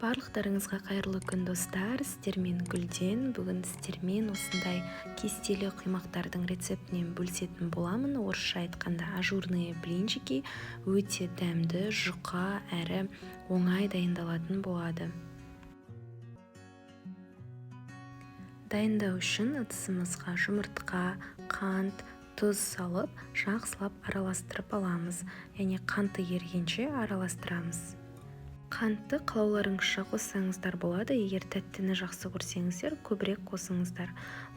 Барлықтарыңызға қайырлы күн достар, сіздермен Гүлден. Бүгін сіздермен осындай кестелі құймақтардың рецептінен бөлісетін боламын. Орысша айтқанда ажурные блинчики өте дәмді, жұқа әрі оңай дайындалатын болады. Дайындау үшін ыдысымызға жұмыртқа, қант, тұз салып, жақсылап араластырып аламыз. Яғни қанты ерігенше араластырамыз. Қантты қалауларыңызша қоссаңыздар болады, егер тәттіні жақсы көрсеңіздер, көбірек қосыңыздар.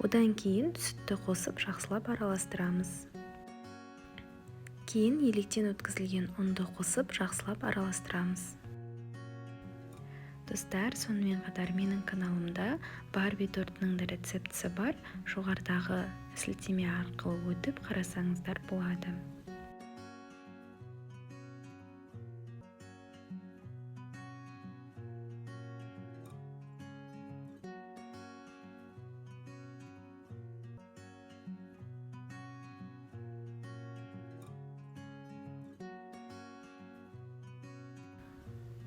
Одан кейін сүтті қосып жақсылап араластырамыз. Кейін електен өткізілген ұнды қосып жақсылап араластырамыз. Достар, сонымен қатар менің каналымда Барби тортының да рецептісі бар. Жоғарыдағы сілтеме арқылы өтіп қарасаңыздар болады.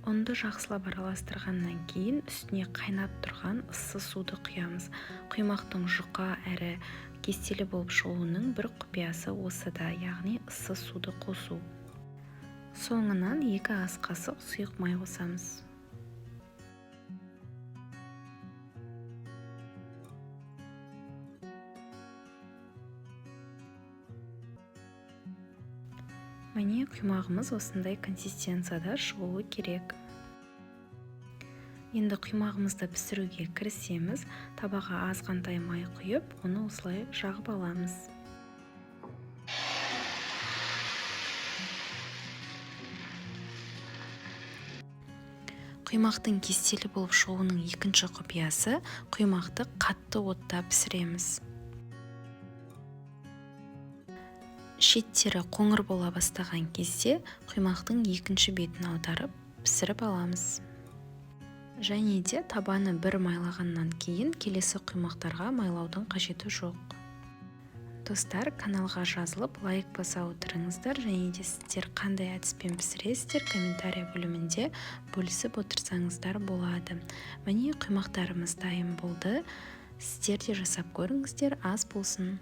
Ұнды жақсылап араластырғаннан кейін үстіне қайнап тұрған ыссы суды құямыз. Құймақтың жұқа әрі кестелі болып шығуының бір құпиясы осыда, яғни ыссы суды қосу. Соңынан 2 ас қасық сұйық май қосамыз. Міне құймағымыз осындай консистенцияда шығуы керек. Енді құймағымызды пісіруге кірісеміз. Табаға азғантай май құйып, оны осылай жағып аламыз. Құймақтың кестелі болып шығуының екінші құпиясы құймақты қатты отта пісіреміз. Шеттері қоңыр бола бастаған кезде құймақтың екінші бетін аударып пісіріп аламыз. Және де табаны бір майлағаннан кейін келесі құймақтарға майлаудың қажеті жоқ. Достар, каналға жазылып лайк баса отырыңыздар, және де сіздер қандай әдіспен пісіресіздер комментарий бөлімінде бөлісіп отырсаңыздар болады. Міне құймақтарымыз дайын болды. Сіздер де жасап көріңіздер, ас болсын.